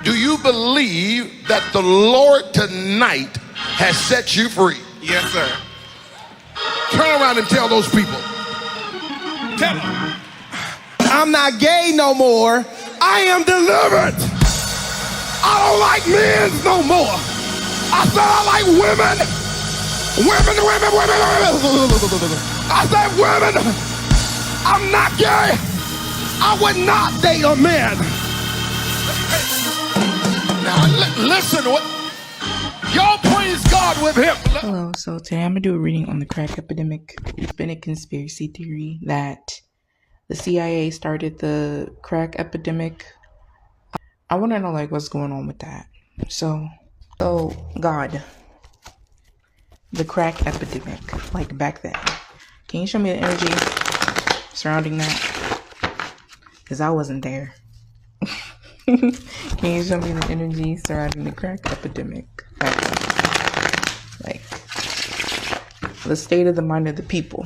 Do you believe that the Lord tonight has set you free? Yes, sir. Turn around and tell those people. Tell them. I'm not gay no more. I am delivered. I don't like men no more. I said I like women. Women. I said women. I'm not gay. I would not date a man. Now listen, y'all praise God with him. Hello, so today I'm going to do a reading on the crack epidemic. It's been a conspiracy theory that the CIA started the crack epidemic. I want to know like what's going on with that. So God, the crack epidemic, like back then. Can you show me the energy surrounding that? Because I wasn't there. Can you show me the energy surrounding the crack epidemic back then? Like the state of the mind of the people.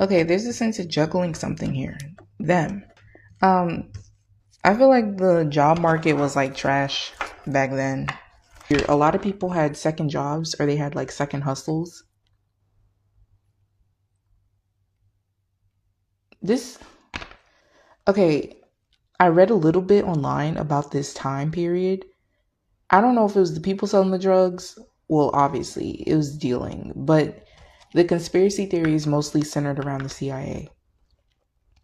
Okay, there's a sense of juggling something here. Them. I feel like the job market was like trash back then. A lot of people had second jobs or they had like second hustles. Okay, I read a little bit online about this time period. I don't know if it was the people selling the drugs. Well, obviously, it was dealing, but the conspiracy theory is mostly centered around the CIA.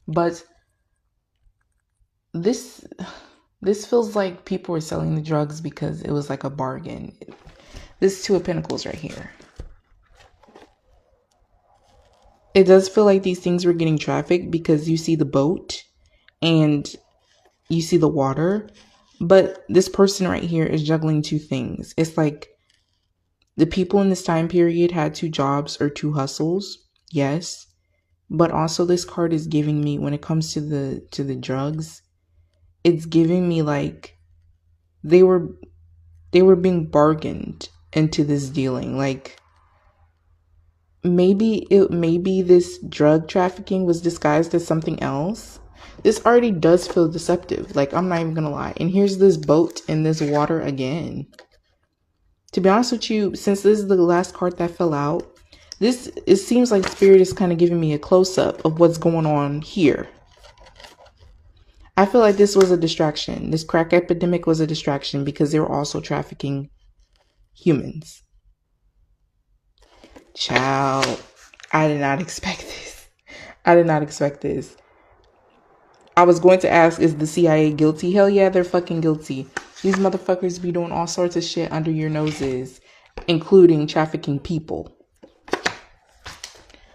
But this feels like people were selling the drugs because it was like a bargain. This Two of Pentacles right here. It does feel like these things were getting trafficked because you see the boat and you see the water. But this person right here is juggling two things. It's like the people in this time period had two jobs or two hustles. Yes. But also this card is giving me, when it comes to the drugs, it's giving me like they were being bargained into this dealing. Like maybe this drug trafficking was disguised as something else. This already does feel deceptive. Like, I'm not even gonna lie. And here's this boat in this water again. To be honest with you, since this is the last card that fell out, it seems like Spirit is kind of giving me a close-up of what's going on here. I feel like this was a distraction. This crack epidemic was a distraction because they were also trafficking humans. Child, I did not expect this. I did not expect this. I was going to ask, is the CIA guilty? Hell yeah, they're fucking guilty. These motherfuckers be doing all sorts of shit under your noses, including trafficking people.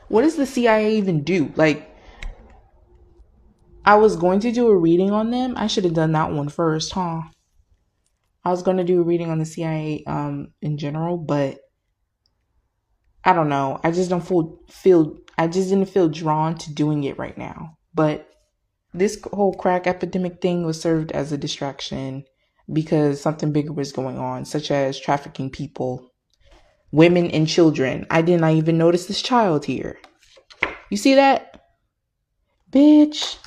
What does the CIA even do? Like, I was going to do a reading on them. I should have done that one first, huh? I was going to do a reading on the CIA in general, but I don't know. I just didn't feel drawn to doing it right now. But this whole crack epidemic thing was served as a distraction because something bigger was going on, such as trafficking people, women, and children. I did not even notice this child here. You see that? Bitch.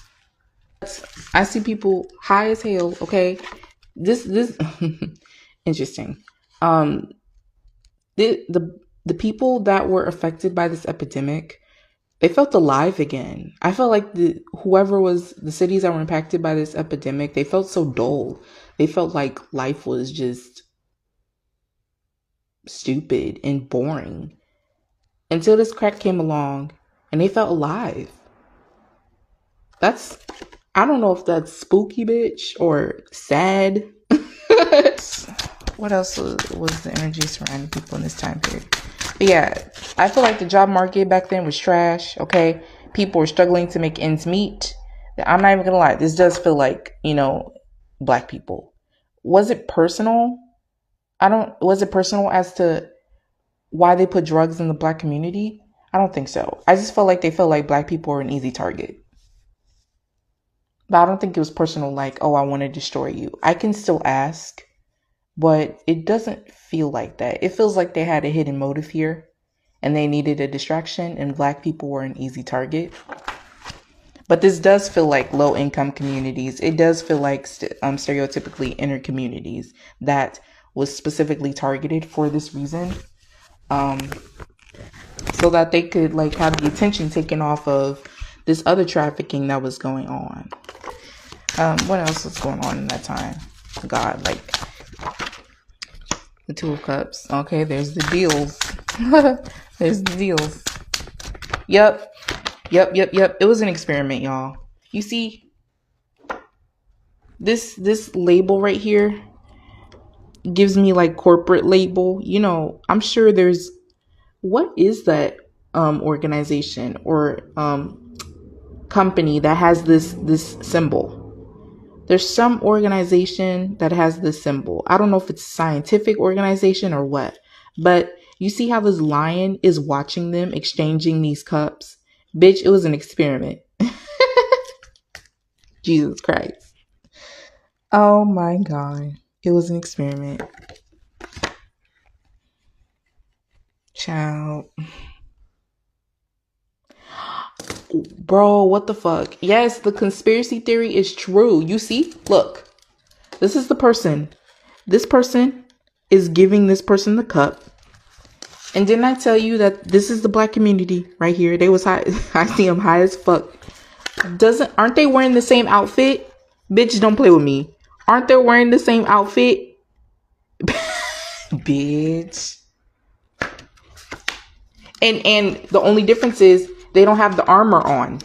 I see people high as hell, okay? This interesting. The people that were affected by this epidemic, they felt alive again. I felt like the cities that were impacted by this epidemic, they felt so dull. They felt like life was just stupid and boring until this crack came along and they felt alive. I don't know if that's spooky, bitch, or sad. What else was the energy surrounding people in this time period? But yeah, I feel like the job market back then was trash, okay? People were struggling to make ends meet. I'm not even gonna lie, this does feel like, Black people. Was it personal? Was it personal as to why they put drugs in the Black community? I don't think so. I just felt like they felt like Black people were an easy target. But I don't think it was personal, like, oh, I want to destroy you. I can still ask, but it doesn't feel like that. It feels like they had a hidden motive here and they needed a distraction, and black people were an easy target. But this does feel like low income communities. It does feel like stereotypically inner communities that was specifically targeted for this reason. So that they could like have the attention taken off of this other trafficking that was going on. What else was going on in that time? God, like the Two of Cups. Okay, there's the deals. There's the deals. Yep. It was an experiment, y'all. You see, this label right here gives me like corporate label. You know, I'm sure there's, what is that organization or company that has this symbol? There's some organization that has this symbol. I don't know if it's a scientific organization or what, but you see how this lion is watching them exchanging these cups? Bitch, it was an experiment. Jesus Christ. Oh my God. It was an experiment. Child. Bro, what the fuck? Yes, the conspiracy theory is true. You see? Look. This is the person. This person is giving this person the cup. And didn't I tell you that this is the black community right here? They was high. I see them high as fuck. Aren't they wearing the same outfit? Bitch, don't play with me. Aren't they wearing the same outfit? Bitch. And the only difference is they don't have the armor on.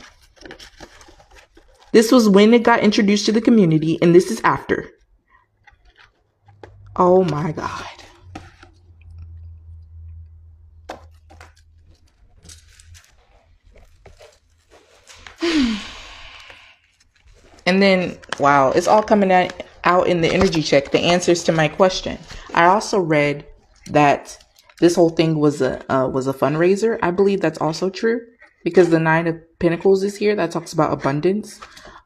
This was when it got introduced to the community, and this is after. Oh my God. And then, wow, it's all coming out in the energy check, the answers to my question. I also read that this whole thing was a fundraiser. I believe that's also true because the 9 of Pentacles is here. That talks about abundance,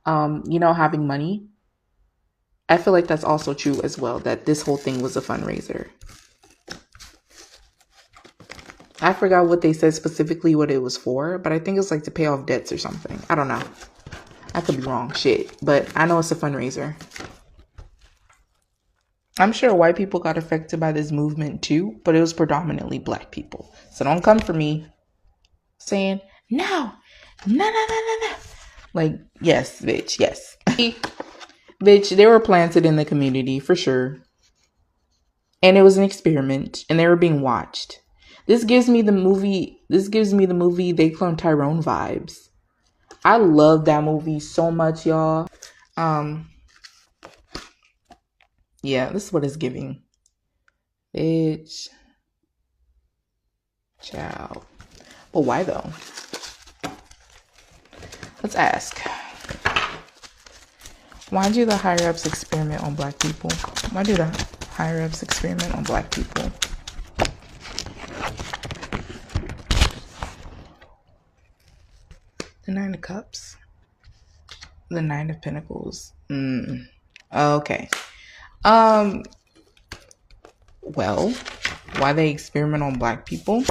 having money. I feel like that's also true as well, that this whole thing was a fundraiser. I forgot what they said specifically what it was for, but I think it's like to pay off debts or something. I don't know. I could be wrong. Shit. But I know it's a fundraiser. I'm sure white people got affected by this movement too, but it was predominantly black people. So don't come for me saying, no. Like, yes, bitch, yes. Bitch, they were planted in the community for sure. And it was an experiment and they were being watched. This gives me the movie They Clone Tyrone vibes. I love that movie so much, y'all. Yeah, this is what it's giving. Bitch. Ciao. But why though? Let's ask. Why do the higher ups experiment on black people? Why do the higher ups experiment on black people? The 9 of Cups. The 9 of Pentacles. Okay. Well, why they experiment on black people?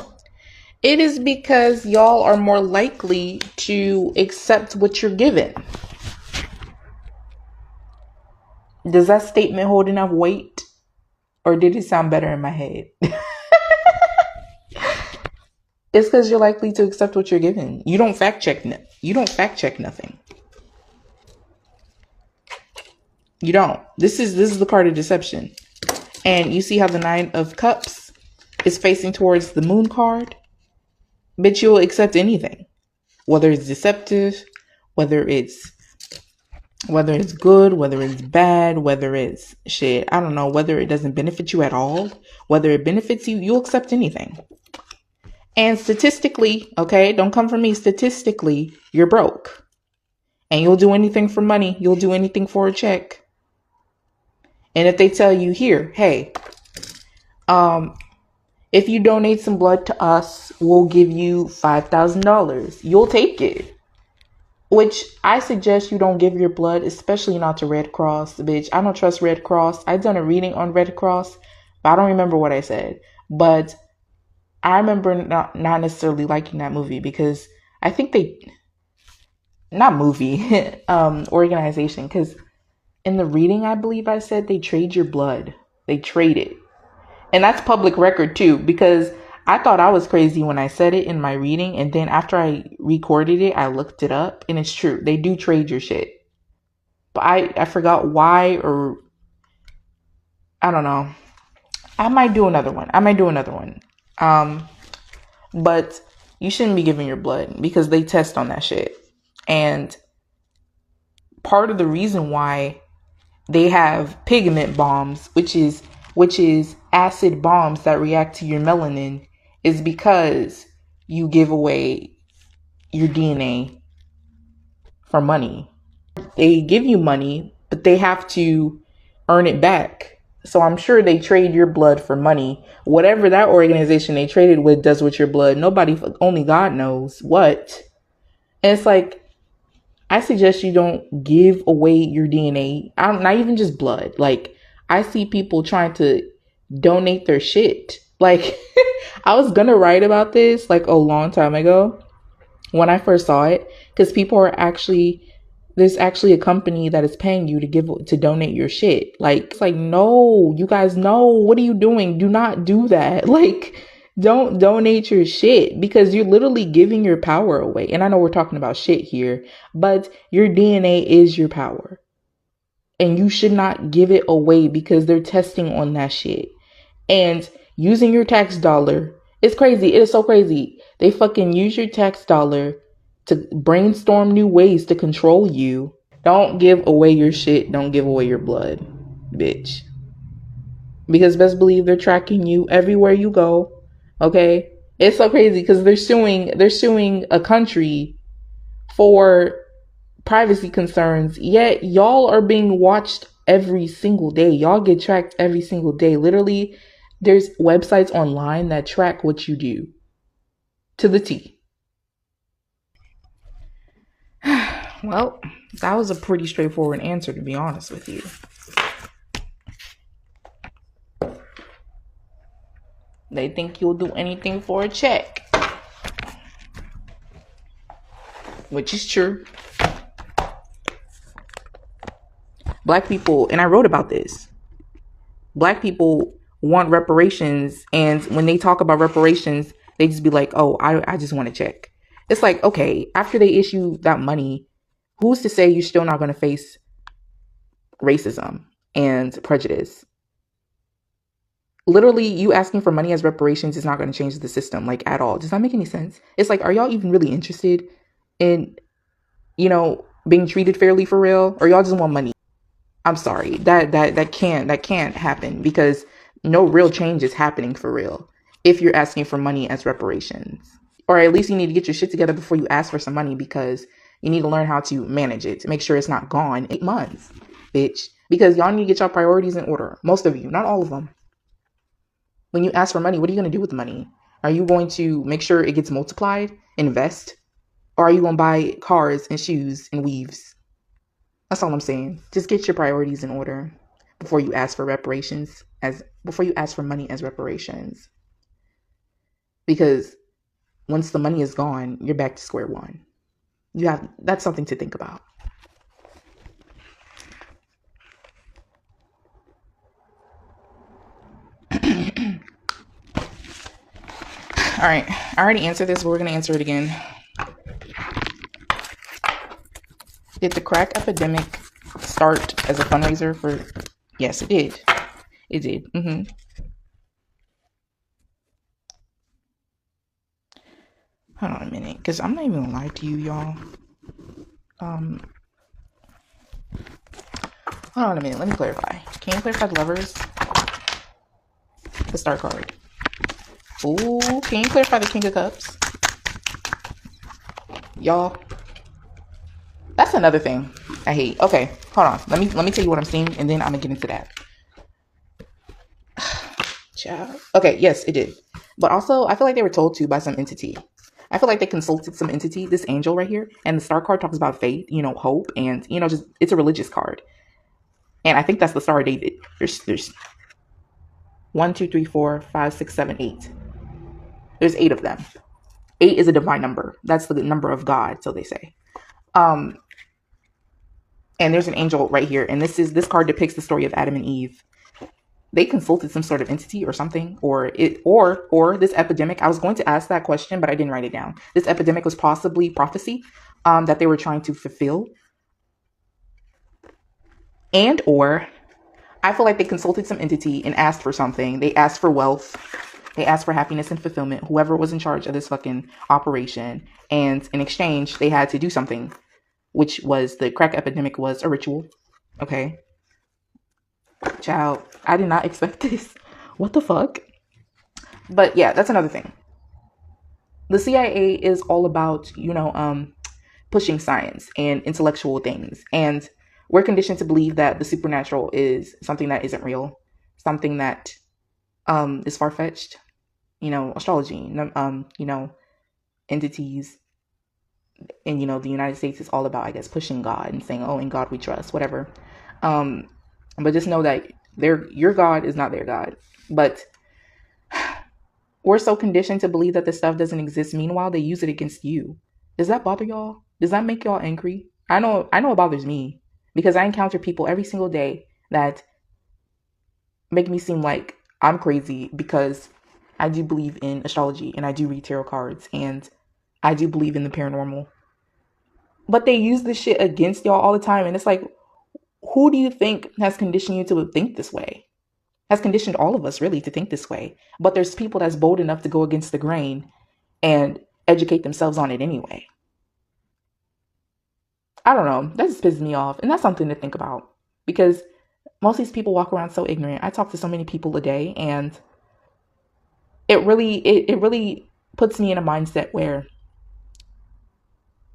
It is because y'all are more likely to accept what you're given. Does that statement hold enough weight? Or did it sound better in my head? It's because you're likely to accept what you're given. You don't fact check nothing. You don't. This is the card of deception. And you see how the 9 of Cups is facing towards the Moon card? But you'll accept anything. Whether it's deceptive, whether it's good, whether it's bad, whether it's shit, I don't know, whether it doesn't benefit you at all, whether it benefits you, you'll accept anything. And statistically, okay, don't come for me, statistically, you're broke. And you'll do anything for money. You'll do anything for a check. And if they tell you here, hey, if you donate some blood to us, we'll give you $5,000. You'll take it. Which I suggest you don't give your blood, especially not to Red Cross, bitch. I don't trust Red Cross. I've done a reading on Red Cross, but I don't remember what I said. But I remember not necessarily liking that movie because I think not movie, organization. Because in the reading, I believe I said they trade your blood. They trade it. And that's public record too, because I thought I was crazy when I said it in my reading. And then after I recorded it, I looked it up and it's true. They do trade your shit. But I forgot why, or I don't know. I might do another one. But you shouldn't be giving your blood because they test on that shit. And part of the reason why they have pigment bombs, which is acid bombs that react to your melanin, is because you give away your DNA for money. They give you money, but they have to earn it back. So I'm sure they trade your blood for money. Whatever that organization they traded with does with your blood, only God knows what. And it's like, I suggest you don't give away your DNA. Not even just blood. Like, I see people trying to donate their shit. Like, I was gonna write about this like a long time ago when I first saw it, because there's actually a company that is paying you to donate your shit. Like, it's like, no, you guys know, what are you doing? Do not do that. Like, don't donate your shit because you're literally giving your power away. And I know we're talking about shit here, but your DNA is your power. And you should not give it away because they're testing on that shit. And using your tax dollar, it's crazy. It is so crazy. They fucking use your tax dollar to brainstorm new ways to control you. Don't give away your shit. Don't give away your blood, bitch. Because best believe they're tracking you everywhere you go. Okay? It's so crazy because they're suing a country for privacy concerns, yet y'all are being watched every single day. Y'all get tracked every single day. Literally, there's websites online that track what you do to the T. Well, that was a pretty straightforward answer, to be honest with you. They think you'll do anything for a check, which is true. Black people, and I wrote about this, Black people want reparations, and when they talk about reparations, they just be like, oh, I just want to check. It's like, okay, after they issue that money, who's to say you're still not going to face racism and prejudice? Literally, you asking for money as reparations is not going to change the system, like, at all. Does that make any sense? It's like, are y'all even really interested in, being treated fairly for real? Or y'all just want money? I'm sorry, that can't happen, because no real change is happening for real if you're asking for money as reparations. Or at least you need to get your shit together before you ask for some money, because you need to learn how to manage it, to make sure it's not gone 8 months, bitch. Because y'all need to get your priorities in order. Most of you, not all of them. When you ask for money, what are you going to do with the money? Are you going to make sure it gets multiplied, invest? Or are you going to buy cars and shoes and weaves? That's all I'm saying. Just get your priorities in order before you ask for money as reparations. Because once the money is gone, you're back to square one. That's something to think about. All right. I already answered this, but we're going to answer it again. Did the crack epidemic start as a fundraiser for... Yes, it did. It did. Hold on a minute, because I'm not even going to lie to you, y'all. Hold on a minute. Let me clarify. Can you clarify the levers? The star card. Ooh, can you clarify the King of Cups? Y'all, that's another thing I hate. Okay, hold on. Let me tell you what I'm seeing, and then I'm gonna get into that. Ciao. Okay, yes, it did. But also, I feel like they were told to by some entity. I feel like they consulted some entity, this angel right here, and the star card talks about faith, you know, hope, and, you know, just, it's a religious card. And I think that's the Star of David. There's 1, 2, 3, 4, 5, 6, 7, 8. There's 8 of them. 8 is a divine number. That's the number of God, so they say. And there's an angel right here, and this card depicts the story of Adam and Eve. They consulted some sort of entity or something, or this epidemic. I was going to ask that question, but I didn't write it down. This epidemic was possibly prophecy that they were trying to fulfill. And or I feel like they consulted some entity and asked for something. They asked for wealth. They asked for happiness and fulfillment, whoever was in charge of this fucking operation. And in exchange, they had to do something, which was the crack epidemic was a ritual. Okay. Child, I did not expect this. What the fuck? But yeah, that's another thing. The CIA is all about, you know, pushing science and intellectual things. And we're conditioned to believe that the supernatural is something that isn't real, something that is far-fetched. You know, astrology, you know, entities. And, you know, the United States is all about, I guess, pushing God and saying, oh, in God we trust, whatever. But just know that your God is not their God. But we're so conditioned to believe that this stuff doesn't exist. Meanwhile, they use it against you. Does that bother y'all? Does that make y'all angry? I know it bothers me, because I encounter people every single day that make me seem like I'm crazy, because I do believe in astrology and I do read tarot cards and I do believe in the paranormal. But they use this shit against y'all all the time. And it's like, who do you think has conditioned you to think this way? Has conditioned all of us really to think this way. But there's people that's bold enough to go against the grain and educate themselves on it anyway. I don't know. That just pisses me off. And that's something to think about, because most of these people walk around so ignorant. I talk to so many people a day, and it really puts me in a mindset where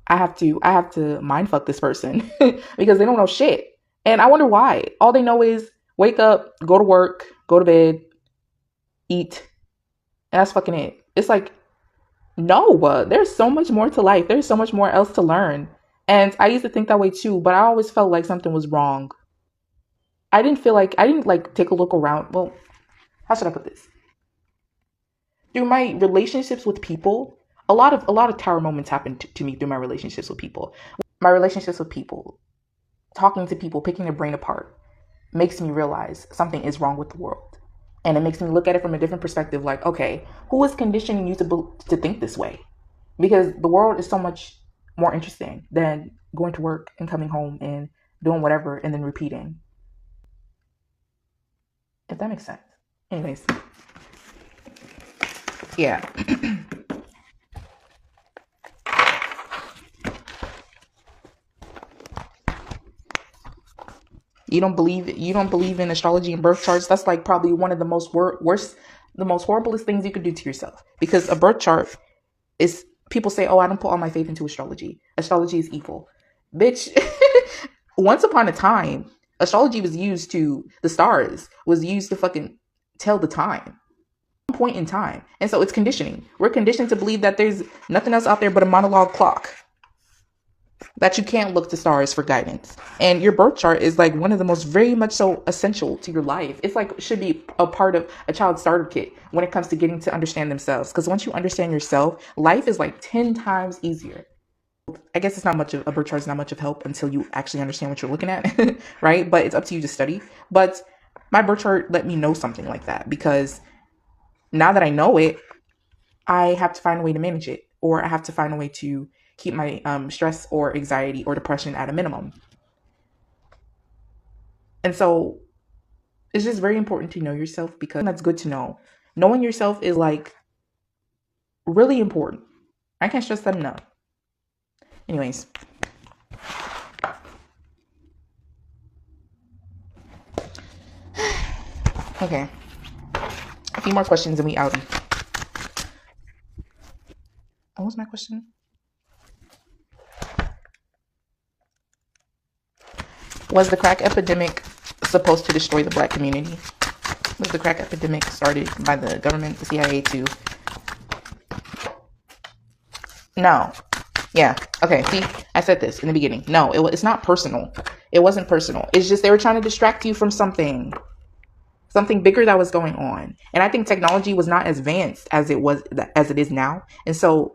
I have to mind fuck this person because they don't know shit. And I wonder why. All they know is wake up, go to work, go to bed, eat. And that's fucking it. It's like, no, there's so much more to life. There's so much more else to learn. And I used to think that way too, but I always felt like something was wrong. I didn't take a look around. Well, how should I put this? Through my relationships with people, a lot of tower moments happened to me through my relationships with people. My relationships with people, talking to people, picking their brain apart, makes me realize something is wrong with the world. And it makes me look at it from a different perspective, like, okay, who is conditioning you to think this way? Because the world is so much more interesting than going to work and coming home and doing whatever and then repeating. If that makes sense. Anyways. Yeah. You don't believe in astrology and birth charts? That's like probably one of the most the most horriblest things you could do to yourself. Because a birth chart is, people say, oh, I don't put all my faith into astrology. Astrology is evil. Bitch, once upon a time, astrology was used the stars was used to fucking tell the time. Point in time. And so it's conditioning. We're conditioned to believe that there's nothing else out there but a monologue clock, that you can't look to stars for guidance. And your birth chart is like one of the most very much so essential to your life. It's like should be a part of a child's starter kit when it comes to getting to understand themselves. Because once you understand yourself, life is like 10 times easier. I guess it's not much of a birth chart is not much of help until you actually understand what you're looking at, right? But it's up to you to study. But my birth chart let me know something like that, because now that I know it, I have to find a way to manage it, or I have to find a way to keep my stress or anxiety or depression at a minimum. And so it's just very important to know yourself, because that's good to know. Knowing yourself is like really important. I can't stress that enough. Anyways. Okay. A few more questions and we out. What was my question? Was the crack epidemic supposed to destroy the Black community? Was the crack epidemic started by the government, the CIA, to No. Yeah. Okay. See, I said this in the beginning. No, it's not personal. It wasn't personal. It's just they were trying to distract you from something bigger that was going on. And I think technology was not as advanced as it is now. And so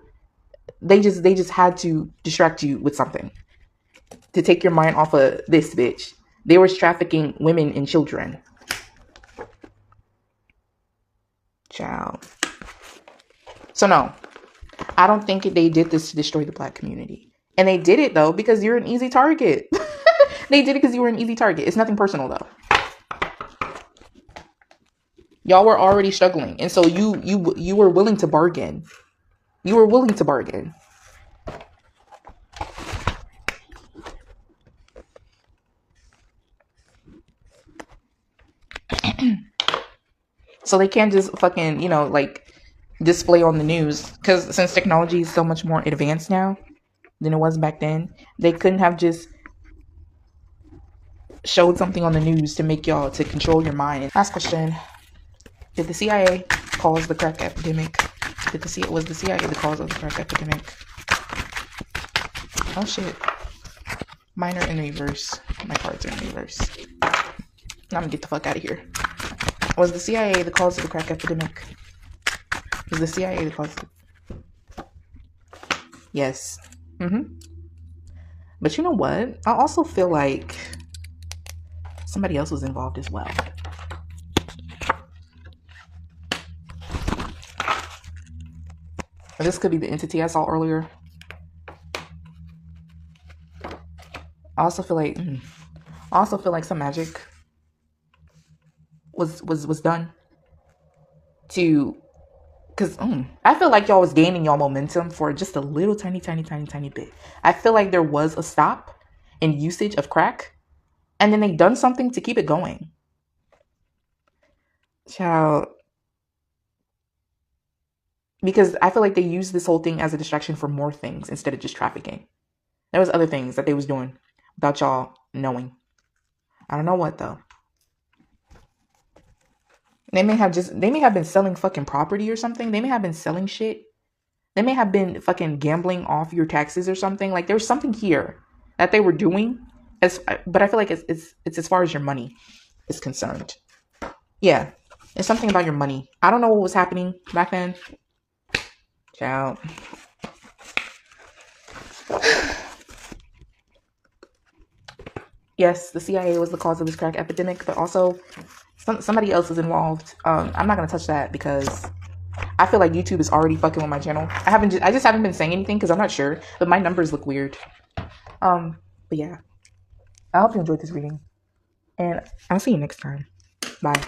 they just had to distract you with something to take your mind off of this bitch. They were trafficking women and children. Child. So no, I don't think they did this to destroy the black community. And they did it though because you're an easy target. They did it because you were an easy target. It's nothing personal though. Y'all were already struggling, and so you were willing to bargain. You were willing to bargain. So they can't just fucking, like display on the news, because since technology is so much more advanced now than it was back then, they couldn't have just showed something on the news to make y'all to control your mind. Last question. Did the CIA cause the crack epidemic? Was the CIA the cause of the crack epidemic? Oh shit. Mine are in reverse. My cards are in reverse. Now I'm gonna get the fuck out of here. Was the CIA the cause of the crack epidemic? Was the CIA the cause of it? Yes. But you know what? I also feel like somebody else was involved as well. This could be the entity I saw earlier. I also feel like some magic was done to, because I feel like y'all was gaining y'all momentum for just a little tiny bit. I feel like there was a stop in usage of crack, and then they done something to keep it going. Child. Because I feel like they used this whole thing as a distraction for more things instead of just trafficking. There was other things that they was doing without y'all knowing. I don't know what though. They may have been selling fucking property or something. They may have been selling shit. They may have been fucking gambling off your taxes or something. Like there's something here that they were doing. But I feel like it's as far as your money is concerned. Yeah, it's something about your money. I don't know what was happening back then. Ciao. Yes, the CIA was the cause of this crack epidemic, but also somebody else is involved. I'm not gonna touch that because I feel like YouTube is already fucking with my channel. I just haven't been saying anything because I'm not sure, but my numbers look weird. But yeah, I hope you enjoyed this reading, and I'll see you next time. Bye.